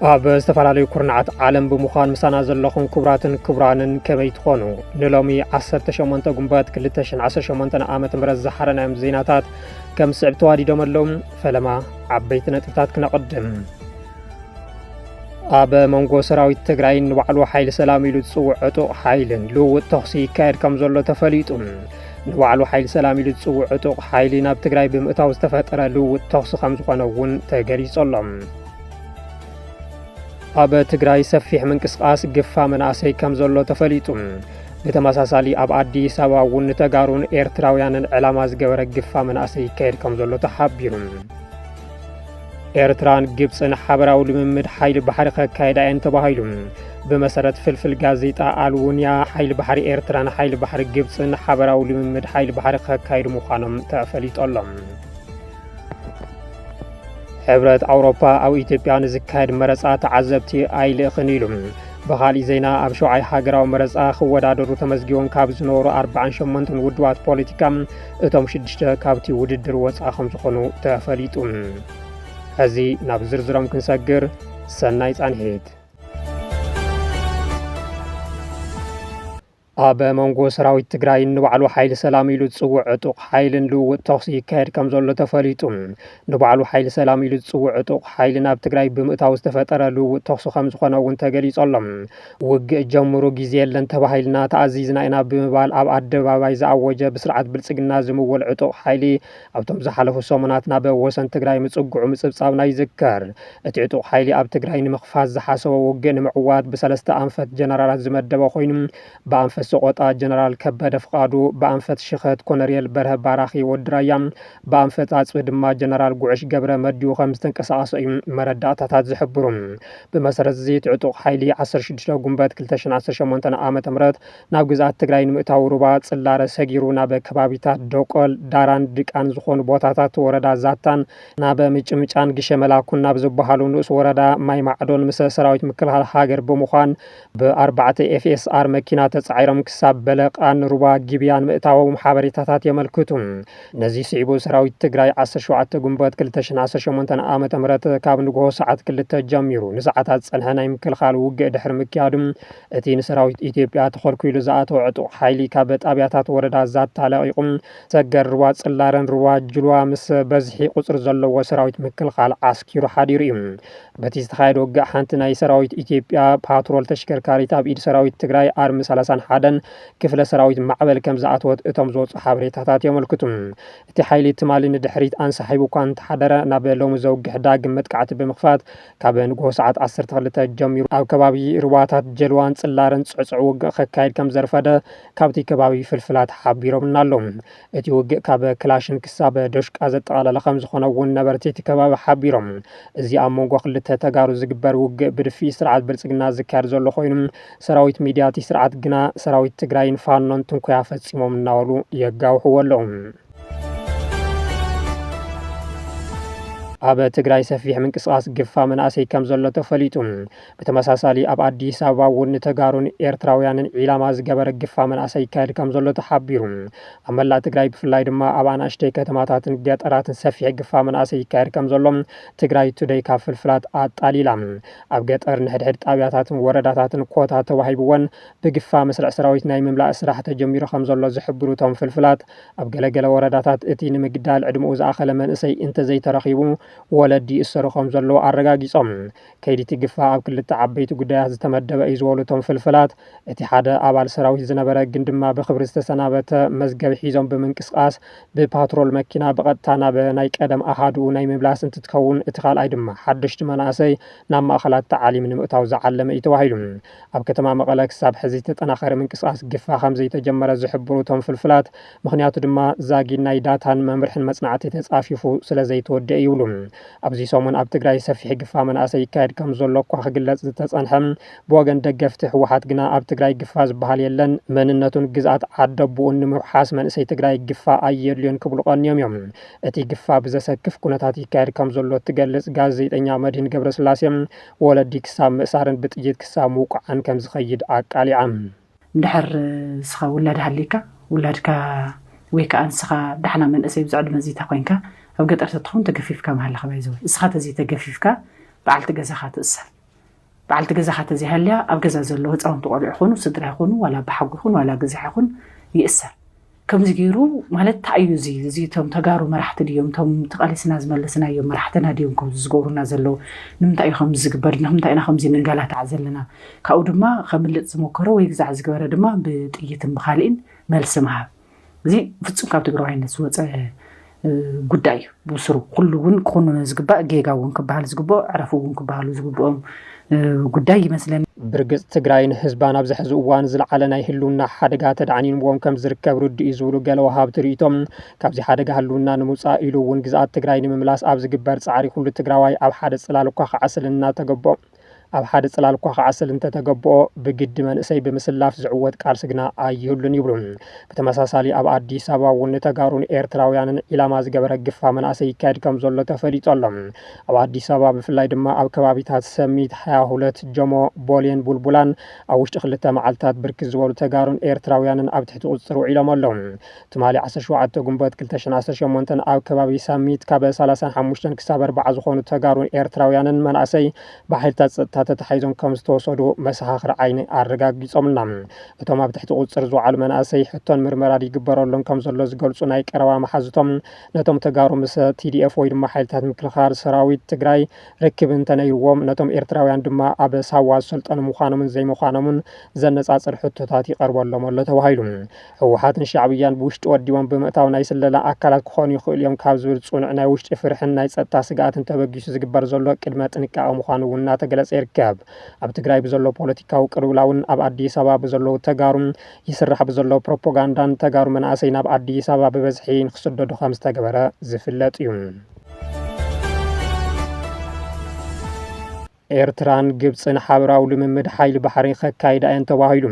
ኣብ ዝተፈላለዩ ኩርናዓት ዓለም ብምዃን ምሳና ዘለኹም ክቡራትን ክቡራንን ከመይ ትኾኑ ንሎሚ 18 ጉንበት 2018 ዓመተ ምህረት ዝሓረናዮም ዜናታት ከም ስዕብ ተዋዲዶም ኣለዉ። ፈለማ ዓበይቲ ነጥብታት ክነቐድም ኣብ መንጎ ሰራዊት ትግራይ ንባዕሉ ሓይሊ ሰላም ኢሉ ዝፅውዕ ዕጡቕ ሓይልን ልውውጥ ተኽሲ ይካየድ ከም ዘሎ ተፈሊጡ። ንባዕሉ ሓይሊ ሰላም ኢሉ ዝፅውዕ ዕጡቕ ሓይሊ ናብ ትግራይ ብምእታው ዝተፈጠረ ልውውጥ ተኽሲ ከም ዝኾነ እውን ተገሊጹ ኣሎ። ኣብ ትግራይ ሰፊሕ ምንቅስቃስ ግፋ መናእሰይ ከም ዘሎ ተፈሊጡ። ብተመሳሳሊ ኣብ አዲስ አበባ እውን ተጋሩን ኤርትራውያንን ዕላማ ዝገበረ ግፋ መናእሰይ ይካየድ ከም ዘሎ ተሓቢሩ። ኤርትራን ግብፅን ሓበራዊ ልምምድ ሓይሊ ባሕሪ ከካይዳ እየን ተባሂሉ። ብመሰረት ፍልፍል ጋዜጣ አልውንያ ሓይሊ ባሕሪ ኤርትራን ሓይሊ ባሕሪ ግብፅን ሓበራዊ ልምምድ ሓይሊ ባሕሪ ከካይዱ ምዃኖም ተፈሊጦሎም። ሕብረት አውሮፓ ኣብ ኢትዮጵያ ንዝካየድ መረፃ ተዓዘብቲ ኣይልእኽን ኢሉ። ብኻሊእ ዜና ኣብ ሸውዓይ ሃገራዊ መረፃ ክወዳደሩ ተመዝጊቦም ካብ ዝነበሩ 48 ውድባት ፖለቲካ እቶም 6 ካብቲ ውድድር ወፃኢ ከም ዝኾኑ ተፈሊጡ። ሕዚ ናብ ዝርዝሮም ክንሰግር ሰናይ ጻንሒት። ኣብ መንጎ ሰራዊት ትግራይ ንባዕሉ ሓይሊ ሰላም ኢሉ ዝፅውዕ ዕጡቕ ሓይልን ልውውጥ ተኽሲ ይካየድ ከም ዘሎ ተፈሊጡ። ንባዕሉ ሓይሊ ሰላም ኢሉ ዝፅውዕ ዕጡቕ ሓይሊ ናብ ትግራይ ብምእታው ዝተፈጠረ ልውውጥ ተኽሲ ከም ዝኾነ እውን ተገሊጹ ኣሎ። ውግእ ጀምሩ ግዜ የለን ተባሂልና ተኣዚዝና ኢና ብምባል ኣብ ኣደባባይ ዝኣወጀ ብስርዓት ብልፅግና ዝምወል ዕጡቕ ሓይሊ ኣብቶም ዝሓለፉ ሰሙናት ናብ ወሰን ትግራይ ምፅጉዑ ምፅብፃብና ይዝከር። እቲ ዕጡቕ ሓይሊ ኣብ ትግራይ ንምኽፋት ዝሓሰቦ ውግእ ንምዕዋት ብሰለስተ ኣንፈት ጀነራላት ዝመደበ ኮይኑ ብኣንፈት ሰቆጣ ጀነራል ከበደ ፍቃዱ፣ በአንፈት ሽኸት ኮሎኔል በርሀ ባራኺ ወድራያ፣ በአንፈት አጽቢ ድማ ጀነራል ጉዕሽ ገብረ መዲኡ ከም ዝተንቀሳቐሱ መረዳእታታት ዝሕብሩ። ብመሰረት እዚ ዕጡቕ ሓይሊ 16 ጉንበት 2018 ዓመተ ምህረት ናብ ግዛት ትግራይ ንምእታው ሩባ ጽላረ ሰጊሩ ናብ ከባቢታት ዶቆል ዳራን ድቃን ዝኾኑ ቦታታት ወረዳ ዛታን ናብ ምጭምጫን ግሸ መላኩን ናብ ዝበሃሉ ንኡስ ወረዳ ማይ ማዕዶን ምስ ሰራዊት ምክልኻል ሃገር ብምዃን ብ4 ኤፍኤስአር መኪና ተጻዒሮም ክሳብ በለቃን ሩባ ጊብያን ምእታዎም ሓበሬታታት የመልክቱ። ነዚ ስዒቡ ሰራዊት ትግራይ 17 ጉንበት 2018 ዓመተ ምህረት ካብ ንግሆ ሰዓት 2 ጀሚሩ ንሰዓታት ፀንሐ ናይ ምክልኻል ውግእ ድሕሪ ምክያዱ እቲ ንሰራዊት ኢትዮጵያ ተኸልኪሉ ዝኣተወ ዕጡቕ ሓይሊ ካብ ጣብያታት ወረዳ ዛታ ለቂቁ ሰገር ሩባ ጽላረን ሩባ ጅልዋ ምስ በዝሒ ቁፅሪ ዘለዎ ሰራዊት ምክልኻል ዓስኪሩ ሓዲሩ እዩ። በቲ ዝተኻየደ ውግእ ሓንቲ ናይ ሰራዊት ኢትዮጵያ ፓትሮል ተሽከርካሪት ኣብ ኢድ ሰራዊት ትግራይ አርሚ 31 ክፍለ ሰራዊት ማዕበል ከም ዝኣተወት እቶም ዝወፁ ሓበሬታታት የመልክቱ። እቲ ሓይሊ ትማሊ ንድሕሪት አንሳሒቡ እኳ እንተሓደረ ናብ ሎሚ ዘውግሕ ዳግም መጥቃዕቲ ብምኽፋት ካብ ንግሆ ሰዓት 12 ጀሚሩ ኣብ ከባቢ ሩባታት ጀልዋን ጽላርን ጽዕጽዕ ውግእ ከካይድ ከም ዘርፈደ ካብቲ ከባቢ ፍልፍላት ሓቢሮምና ኣለዉ። እቲ ውግእ ካብ ክላሽን ክሳብ ደሽቃ ዘጠቓለለ ከም ዝኾነ እውን ነበርቲ እቲ ከባቢ ሓቢሮም። እዚ ኣብ መንጎ ክልተ ተጋሩ ዝግበር ውግእ ብድፊእ ስርዓት ብልፅግና ዝካየድ ዘሎ ኮይኑ ሰራዊት ሚድያ እቲ ስርዓት ግና ሰራዊት ትግራይን ፋኖን ትንኮያ ፈጺሞም እናበሉ የጋውሕዎ ኣለዉ። ኣብ ትግራይ ሰፊሕ ምንቅስቃስ ግፋ መናእሰይ ከም ዘሎ ተፈሊጡ። ብተመሳሳሊ ኣብ አዲስ አበባ እውን ተጋሩን ኤርትራውያንን ዒላማ ዝገበረ ግፋ መናእሰይ ይካየድ ከም ዘሎ ተሓቢሩ። ኣብ መላእ ትግራይ ብፍላይ ድማ ኣብ ኣናእሽተይ ከተማታትን ገጠራትን ሰፊሕ ግፋ መናእሰይ ይካየድ ከም ዘሎ ትግራይ ቱደይ ካብ ፍልፍላት ኣጣሊላ። ኣብ ገጠር ንሕድሕድ ጣብያታትን ወረዳታትን ኮታ ተዋሂብዎን ብግፋ መስርዕ ሰራዊት ናይ ምምላእ ስራሕ ተጀሚሩ ከም ዘሎ ዝሕብሩ እቶም ፍልፍላት ኣብ ገለገለ ወረዳታት እቲ ንምግዳል ዕድምኡ ዝኣኸለ መንእሰይ እንተዘይተረኺቡ ወለዲ እሰሩ ከም ዘለዎ ኣረጋጊጾም። ከይዲ ግፋ ኣብ ክልተ ዓበይቲ ጉዳያት ዝተመደበ እዩ ዝበሉ እቶም ፍልፍላት እቲ ሓደ ኣባል ሰራዊት ዝነበረ ግን ድማ ብክብሪ ዝተሰናበተ መዝገብ ሒዞም ብምንቅስቃስ ብፓትሮል መኪና ብቐጥታ ናብ ናይ ቀደም ኣሃድኡ ናይ ምብላስ እንትትከውን እቲ ካልኣይ ድማ ሓደሽቲ መናእሰይ ናብ ማእኸላት ተዓሊም ንምእታው ዝዓለመ እዩ ተባሂሉ። ኣብ ከተማ መቐለ ክሳብ ሕዚ ተጠናኸረ ምንቅስቃስ ግፋ ከም ዘይተጀመረ ዝሕብሩ እቶም ፍልፍላት ምክንያቱ ድማ ዛጊድ ናይ ዳታን መምርሕን መጽናዕቲ ተጻፊፉ ስለ ዘይተወድአ ይብሉ። ኣብዚ ሰሙን ኣብ ትግራይ ሰፊሕ ግፋ መናእሰይ ይካየድ ከም ዘሎ እኳ ክግለጽ ዝተጸንሐ ብወገን ደገፍቲ ህወሓት ግና ኣብ ትግራይ ግፋ ዝበሃል የለን መንነቱን ግዝኣት ዓደቡኡን ንምውሓስ መንእሰይ ትግራይ ግፋ ኣየድልዮን ክብሉ ቀንዮም እዮም። እቲ ግፋ ብዘሰክፍ ኩነታት ይካየድ ከም ዘሎ ትገልጽ ጋዜጠኛ መድህን ገብረስላሴ ወለዲ ክሳብ ምእሳርን ብጥይት ክሳብ ምውቃዕን ከም ዝኸይድ ኣቃሊዓ። እንድሕር ስኻ ውላድ ሃሊካ ውላድካ ወይ ከዓ ንስኻ ዳሕና መንእሰይ ብዝዕድ መዚታ ኮይንካ ኣብ ገጠር ተትኸውን ተገፊፍካ መሃልኻ ባይዘው እስኻ ተዚ ተገፊፍካ በዓልቲ ገዛኻ ትእሰር بعلت جزء حتى زي هلا أو جزء زلوا هتقوم تقول يخونوا صدر يخونوا ولا بحق يخون ولا جزء يخون يأثر كم زجيرو مالت تعيو زي توم تجارو مرحت اليوم توم تقاليس ناز ملسنا يوم مرحتنا اليوم كم زجورنا زلوا نمتى يخم زجبر نمتى أنا خمسين نقالة تعزلنا كأود ما خملت زموكرو ويجزع زجبر دما بتقية مخالين ملسمها زي فتسون كاب تجروين نسوت قداي بوسرو كلون كونوا زجبا جيجاون كبهال زجبا عرفون كبهال زجبا قداي مثلا برقص تግራይን ህዝባን ኣብ ዝሕዚ እዋን ዝለዓለ ናይ ህልውና ሓደጋ ተድዓኒንዎም ከም ዝርከብ ርድኢ ዝብሉ ገለ ወሃብ ትርኢቶም ካብዚ ሓደጋ ህልውና ንምውፃእ ኢሉ እውን ግዝኣት ትግራይ ንምምላስ ኣብ ዝግበር ፃዕሪ ኩሉ ትግራዋይ ኣብ ሓደ ፅላል እኳ ክዓስልና ተገቦ ኣብ ሓደ ፅላል እኳ ክዓስል እንተተገብኦ ብግዲ መንእሰይ ብምስላፍ ዝዕወት ቃል ስግና ኣይህሉን ይብሉ ብተመሳሳሊ ኣብ ኣዲስ ኣበባ እውን ተጋሩን ኤርትራውያንን ኢላማ ዝገበረ ግፋ መናእሰይ ይካየድ ከም ዘሎ ተፈሊጡ ኣሎ ኣብ ኣዲስ ኣበባ ብፍላይ ድማ ኣብ ከባቢታት ሰሚት 22 ጀሞ ቦሌን ቡልቡላን ኣብ ውሽጢ ክልተ መዓልትታት ብርክት ዝበሉ ተጋሩን ኤርትራውያንን ኣብ ትሕቲ ቁፅር ውዒሎም ኣለዉ ትማሊ 17 ጉንበት 2018 ኣብ ከባቢ ሰሚት ካብ 35 ክሳብ 40 ዝኾኑ ተጋሩን ኤርትራውያንን መናእሰይ ብሓይልታት ፀጥታ ተተሓይዞም ከም ዝተወሰዱ መሰኻኽሪ ዓይኒ ኣረጋጊፆምልና እቶም ኣብ ትሕቲ ቁፅር ዝወዓሉ መናእሰይ ሕቶን ምርመራ ይግበረሎም ከም ዘሎ ዝገልጹ ናይ ቀረባ መሓዝቶም ነቶም ተጋሩ ምስ TDF ወይ ድማ ሓይልታት ምክልኻል ሰራዊት ትግራይ ርክብ እንተነይርዎም ነቶም ኤርትራውያን ድማ ኣብ ሳዋ ዝሰልጠኑ ምዃኖምን ዘይምዃኖምን ዘነጻጽር ሕቶታት ይቐርበሎም ኣሎ ተባሂሉ ህወሓትን ሻዕብያን ብውሽጢ ወዲቦም ብምእታው ናይ ስለላ ኣካላት ክኾኑ ይኽእሉ እዮም ካብ ዝብል ጽኑዕ ናይ ውሽጢ ፍርሕን ናይ ፀጥታ ስጋኣትን ተበጊሱ ዝግበር ዘሎ ቅድመ ጥንቃቐ ምዃኑ እውን እናተገለጸ ይርከብ ኣብ ትግራይ ብዘሎ ፖለቲካዊ ቅልውላውን ኣብ ኣዲስ ኣበባ ብዘሎ ተጋሩ ይስራሕ ብዘሎ ፕሮፓጋንዳን ተጋሩ መናእሰይ ናብ ኣዲስ ኣበባ ብበዝሒ ንክስደዱ ከም ዝተገበረ ዝፍለጥ እዩ ኤርትራን ግብፅን ሓበራዊ ልምምድ ሓይሊ ባሕሪ ከካይዳ እየን ተባሂሉ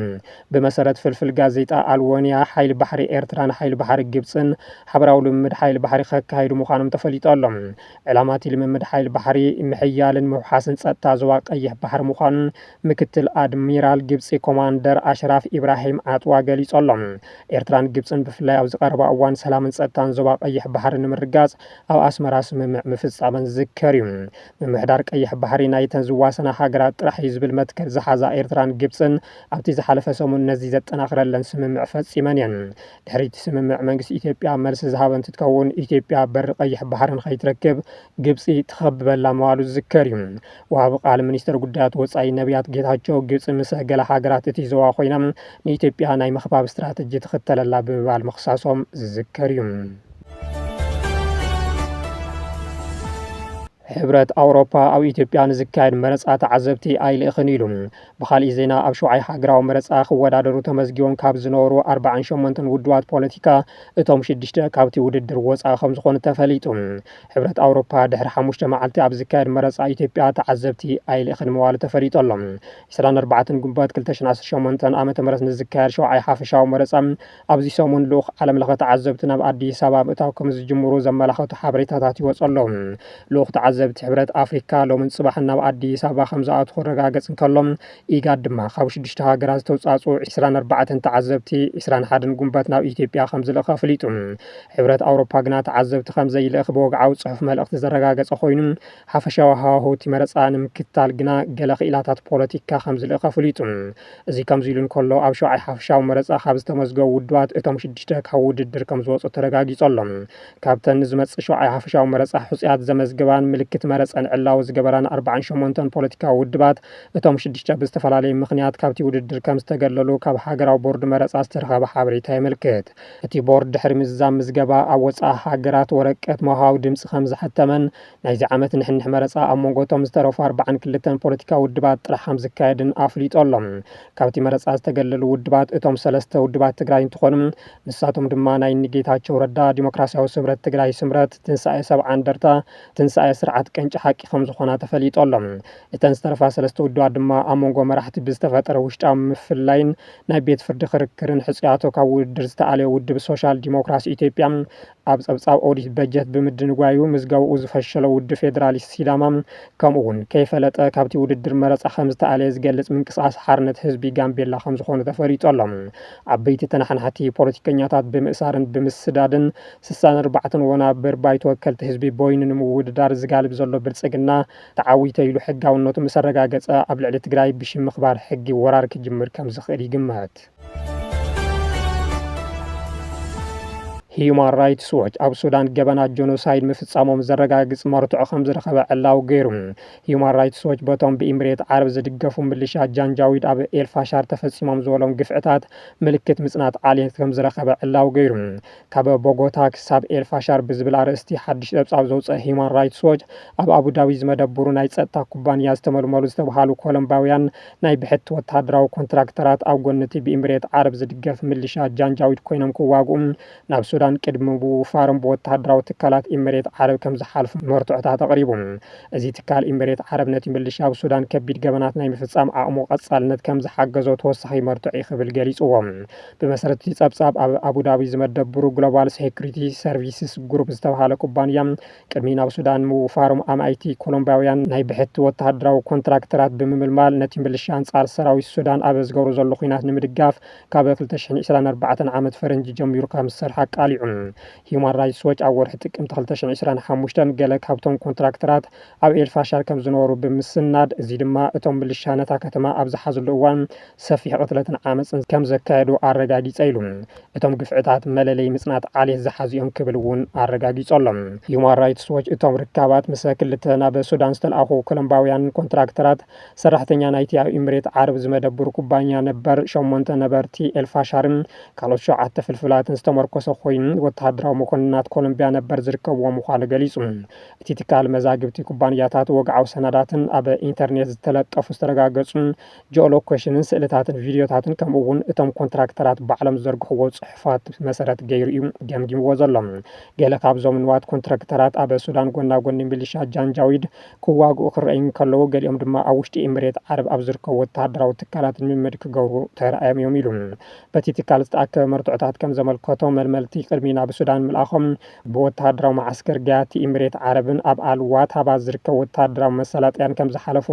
ብመሰረት ፍልፍል ጋዜጣ ኣልወንያ ሓይሊ ባሕሪ ኤርትራን ሓይሊ ባሕሪ ግብፅን ሓበራዊ ልምምድ ሓይሊ ባሕሪ ከካይዱ ምዃኖም ተፈሊጡ ኣሎ ዕላማቲ ልምምድ ሓይሊ ባሕሪ ምሕያልን ምውሓስን ፀጥታ ዞባ ቀይሕ ባሕሪ ምዃኑን ምክትል ኣድሚራል ግብፂ ኮማንደር ኣሽራፍ ኢብራሂም ኣጥዋ ገሊጹ ኣሎ ኤርትራን ግብፅን ብፍላይ ኣብ ዝቐረባ እዋን ሰላምን ፀጥታን ዞባ ቀይሕ ባሕሪ ንምርጋፅ ኣብ ኣስመራ ስምምዕ ምፍፃመን ዝዝከር እዩ ምምሕዳር ቀይሕ ባሕሪ ናይተን ዝዋሰና ሃገራት ጥራሕ ዝብል መትከል ዝሓዛ ኤርትራን ግብፅን ኣብቲ ዝሓለፈ ሰሙን ነዚ ዘጠናኽረለን ስምምዕ ፈፂመን እየን ድሕሪት ስምምዕ መንግስቲ ኢትዮጵያ መልሲ ዝሃበ እንትትከውን ኢትዮጵያ በሪ ቀይሕ ባሕርን ከይትረክብ ግብፂ ትኸብበላ ምባሉ ዝዝከር እዩ ወሃቢ ቃል ሚኒስትር ጉዳያት ወፃኢ ነቢያት ጌታቸው ግብፂ ምስ ገለ ሃገራት እቲ ዞባ ኮይና ንኢትዮጵያ ናይ ምኽባብ ስትራቴጂ ትኽተለላ ብምባል ምኽሳሶም ዝዝከር እዩ ሕብረት ኣውሮፓ ኣብ ኢትዮጵያ ንዝካየድ መረፃ ተዓዘብቲ ኣይልእኽን ኢሉ ብኻልእ ዜና ኣብ ሸውዓይ ሃገራዊ መረፃ ክወዳደሩ ተመዝጊቦም ካብ ዝነበሩ 48 ውድባት ፖለቲካ እቶም 6 ካብቲ ውድድር ወፃኢ ከም ዝኾኑ ተፈሊጡ ሕብረት ኣውሮፓ ድሕሪ 5 መዓልቲ ኣብ ዝካየድ መረፃ ኢትዮጵያ ተዓዘብቲ ኣይልእኽን ምባሉ ተፈሊጡ ኣሎ 24 ጉንበት 2018 ዓ.ም ንዝካየድ ሸውዓይ ሓፈሻዊ መረፃ ኣብዚ ሰሙን ልኡኽ ዓለም ለኸ ተዓዘብቲ ናብ ኣዲስ ኣበባ ምእታው ከም ዝጅምሩ ዘመላኽቱ ሓበሬታታት ይወፁ ኣለዉ ልኡኽ ዘብቲ ሕብረት ኣፍሪካ ሎምን ጽባሕ ናብ ኣዲስ ኣበባ ከም ዝኣትኹ ረጋገጽ እንከሎም ኢጋድ ድማ ካብ 6 ሃገራት ዝተውጻጹ 24 ተዓዘብቲ 21 ጉንበት ናብ ኢትዮጵያ ከም ዝልእኸ ኣፍሊጡ ሕብረት ኣውሮፓ ግና ተዓዘብቲ ከም ዘይልእኽ ብወግዓዊ ጽሑፍ መልእኽቲ ዘረጋገጸ ኮይኑ ሓፈሻዊ ሃዋህው እቲ መረፃ ንምክትታል ግና ገለ ክኢላታት ፖለቲካ ከም ዝልእኸ ኣፍሊጡ እዚ ከምዚ ኢሉ እንከሎ ኣብ ሸውዓይ ሓፈሻዊ መረፃ ካብ ዝተመዝገቡ ውድባት እቶም 6 ካብ ውድድር ከም ዝወፁ ተረጋጊጹ ኣሎ ካብተን ዝመጽእ ሸውዓይ ሓፈሻዊ መረፃ ሕፁያት ዘመዝገባን ምልክት መረፀን ዕላው ዝገበራን 48 ፖለቲካዊ ውድባት እቶም 6 ብዝተፈላለየ ምኽንያት ካብቲ ውድድር ከም ዝተገለሉ ካብ ሃገራዊ ቦርድ መረፃ ዝተረኸበ ሓበሬታ የመልክት እቲ ቦርድ ድሕሪ ምዝዛም ምዝገባ ኣብ ወፃኢ ሃገራት ወረቀት መውሃቢ ድምፂ ከም ዝሓተመን ናይዚ ዓመት ንሕንሕ መረፃ ኣብ መንጎቶም ዝተረፉ 42 ፖለቲካዊ ውድባት ጥራሕ ከም ዝካየድን ኣፍሊጡ ኣሎ ካብቲ መረፃ ዝተገለሉ ውድባት እቶም 3 ውድባት ትግራይ እንትኾኑ ንሳቶም ድማ ናይ ጌታቸው ረዳ ዲሞክራሲያዊ ስምረት ትግራይ ስምረት ትንሳኤ ሰብዓ እንደርታ ትንሳኤ ስርዓት ቀንጭ ሓቂ ከም ዝኾና ተፈሊጡ ኣሎ እተን ዝተረፋ 3 ውድባት ድማ ኣብ መንጎ መራሕቲ ብዝተፈጠረ ውሽጣዊ ምፍላይን ናይ ቤት ፍርዲ ክርክርን ሕፅያቶ ካብ ውድድር ዝተኣለየ ውድብ ሶሻል ዲሞክራሲ ኢትዮጵያ ኣብ ጸብጻብ ኦዲት በጀት ብምድንጓዩ ምዝገባኡ ዝፈሸለ ውድብ ፌደራሊስት ሲዳማ ከምኡ እውን ከይፈለጠ ካብቲ ውድድር መረፃ ከም ዝተኣለየ ዝገልጽ ምንቅስቓስ ሓርነት ህዝቢ ጋምቤላ ከም ዝኾኑ ተፈሊጡ ኣሎ ዓበይቲ ተናሓናሕቲ ፖለቲከኛታት ብምእሳርን ብምስዳድን 64 ወናብር ባይቶ ወከልቲ ህዝቢ ቦይን ንምውድዳር ዝጋልብ ብዘሎ ብልጽግና ተዓዊተ ኢሉ ሕጋውነቱ ምስ ረጋገጸ ኣብ ልዕሊ ትግራይ ብሽም ምኽባር ሕጊ ወራር ክጅምር ከም ዝኽእል ይግመት። ሂዩማን ራይትስ ዎች ኣብ ሱዳን ገበና ጆኖሳይድ ምፍጻሞም ዘረጋግጽ መርትዖ ከም ዝረኸበ ዕላው ገይሩ። ሂዩማን ራይትስ ዎች በቶም ብኢምሬት ዓረብ ዝድገፉ ምልሻ ጃንጃዊድ ኣብ ኤልፋሻር ተፈጺሞም ዝበሎም ግፍዕታት ምልክት ምጽናት ዓልየት ከም ዝረኸበ ዕላው ገይሩ። ካብ ቦጎታ ክሳብ ኤልፋሻር ብዝብል ኣርእስቲ ሓድሽ ጸብጻብ ዘውፅአ ሂዩማን ራይትስ ዎች ኣብ ኣቡዳቢ ዝመደብሩ ናይ ጸጥታ ኩባንያ ዝተመልመሉ ዝተባሃሉ ኮሎምባውያን ናይ ብሕቲ ወተሃደራዊ ኮንትራክተራት ኣብ ጎነቲ ብኢምሬት ዓረብ ዝድገፍ ምልሻ ጃንጃዊድ ኮይኖም ክዋግኡ ናብ ሱዳን ቅድሚ ምውፋሮም ብወተሃደራዊ ትካላት ኢምሬት ዓረብ ከም ዝሓልፉ መርትዖታት ኣቕሪቡ። እዚ ትካል ኢምሬት ዓረብ ነቲ ምልሻ ኣብ ሱዳን ከቢድ ገበናት ናይ ምፍጻም ኣቕሙ ቀጻልነት ከም ዝሓገዞ ተወሳኺ መርትዖ ይኽብል ገሊጽዎም። ብመሰረት እቲ ጸብጻብ ኣብ ኣቡዳቢ ዝመደብሩ ግሎባል ሴኩሪቲ ሰርቪስስ ግሩፕ ዝተባሃለ ኩባንያ ቅድሚ ናብ ሱዳን ምውፋሮም ኣማይቲ ኮሎምባውያን ናይ ብሕቲ ወተሃደራዊ ኮንትራክተራት ብምምልማል ነቲ ምልሻ አንጻር ሰራዊት ሱዳን ኣብ ዝገብሮ ዘሎ ኩናት ንምድጋፍ ካብ 2024 ዓመት ፈረንጂ ጀሚሩ ከም ዝሰርሐ ቃሊዑ። ሂዩማን ራይትስ ዎች ኣብ ወርሒ ጥቅምቲ 2025 ገለ ካብቶም ኮንትራክተራት ኣብ ኤልፋሻር ከም ዝነበሩ ብምስናድ እዚ ድማ እቶም ምልሻ ነታ ከተማ ኣብ ዝሓዝሉ እዋን ሰፊሕ ቅትለትን ዓመፅን ከም ዘካየዱ ኣረጋጊጸ ኢሉ። እቶም ግፍዕታት መለለይ ምጽናት ዓልየት ዝሓዙ እዮም ክብል እውን ኣረጋጊጸሎም። ሂዩማን ራይትስ ዎች እቶም ርካባት ምስ ክልተ ናብ ሱዳን ዝተለኣኹ ኮሎምባውያን ኮንትራክተራት ሰራሕተኛ ናይቲ ኣብ ኢምሬት ዓረብ ዝመደብሩ ኩባንያ ነበር 8 ነበርቲ ኤልፋሻርን ካልኦት 7 ፍልፍላትን ዝተመርኮሰ ኮይኑ ወተሃደራዊ መኮንናት ኮሎምቢያ ነበር ዝርከብዎ ምዃኑ ገሊጹ። እቲ ትካል መዛግብቲ ኩባንያታት ወግዓዊ ሰነዳትን ኣብ ኢንተርኔት ዝተለጠፉ ዝተረጋገጹ ጂኦሎኬሽንን ስእልታትን ቪድዮታትን ከምኡ እውን እቶም ኮንትራክተራት ባዕሎም ዝዘርግሕዎ ጽሑፋት መሰረት ገይሩ እዩ ገምጊምዎ ዘሎ። ገለ ካብዞም ንዋት ኮንትራክተራት ኣብ ሱዳን ጎና ጎኒ ሚሊሻ ጃንጃዊድ ክዋግኡ ክረአዩ ከለዉ ገሊኦም ድማ ኣብ ውሽጢ ኢምሬት ዓረብ ኣብ ዝርከቡ ወተሃደራዊ ትካላት ልምምድ ክገብሩ ተራእዮም እዮም ኢሉ። በቲ ትካል ዝተኣከበ መርትዖታት ከም ዘመልከቶ መልመልቲ ቅድሚ ናብ ሱዳን ምልኣኾም ብወተሃደራዊ ማዓስከር ጋያቲ ኢምሬት ዓረብን ኣብ ኣልዋታባ ዝርከብ ወተሃደራዊ መሰላጥያን ከም ዝሓለፉ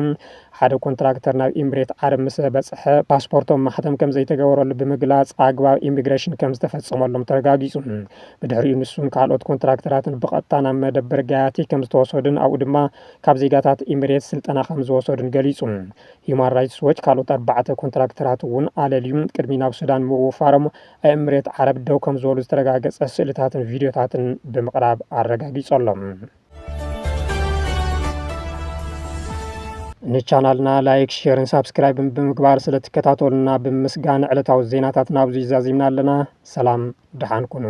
ሓደ ኮንትራክተር ናብ ኢምሬት ዓረብ ምስ በጽሐ ፓስፖርቶም ማሕተም ከም ዘይተገበረሉ ብምግላጽ ኣግባብ ኢሚግሬሽን ከም ዝተፈጸመሎም ተረጋጊጹ። ብድሕሪኡ ንሱን ካልኦት ኮንትራክተራትን ብቐጥታ ናብ መደበር ጋያቲ ከም ዝተወሰዱን ኣብኡ ድማ ካብ ዜጋታት ኢምሬት ስልጠና ከም ዝወሰዱን ገሊጹ። ሂዩማን ራይትስ ዎች ካልኦት 4 ኮንትራክተራት እውን ኣለልዩ ቅድሚ ናብ ሱዳን ምውፋሮም ኣብ ኢምሬት ዓረብ ደው ከም ዝበሉ ዝተረጋገጸ ስእልታትን ቪድዮታትን ብምቕራብ ኣረጋጊጸሎም። ንቻናልና ላይክ ሼርን ሳብስክራይብን ብምግባር ስለትከታተሉና ብምስጋን ዕለታዊ ዜናታት ናብዚ ዛዚምና ኣለና። ሰላም ድሓን ኩኑ።